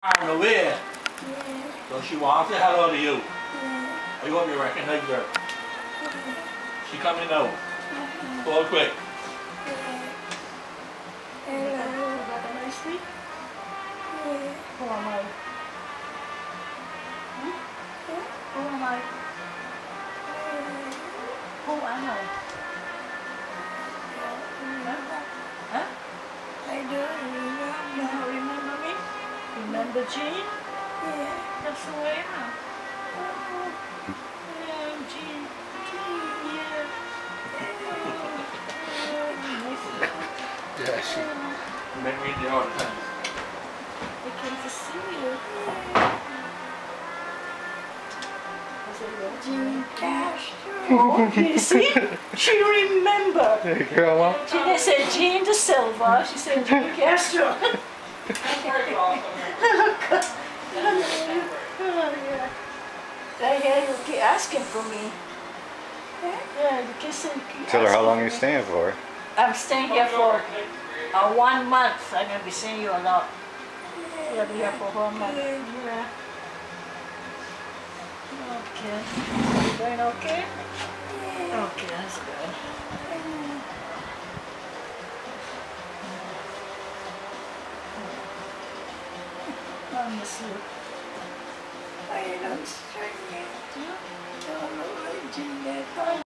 On the way. Yeah. So she wants to say hello to you. Yeah. Are you want me to recognize her? She coming now. Go quick. Hello. Got a nice sleep? Yeah. Who am I? Hmm? Who am I? Who am I? Huh? I don't remember. You don't remember me? Remember Jean? Yeah. That's who I am. Yeah, I'm Jean. Yeah. Yeah, she met me there all the time. I came to see you. Jimmy Castro. Oh, you see? She remembered. Hey, Grandma. She didn't say Jean De Silva, she said Jean Castro. Yeah, you keep asking for me. Yeah, you keep saying. Tell her how long you're staying for. I'm staying here for 1 month. I'm going to be seeing you a lot. I'll be here for 1 month. Yeah. Okay. You doing okay? Okay, that's good. I miss you. I don't struggle. Don't know what Jimmy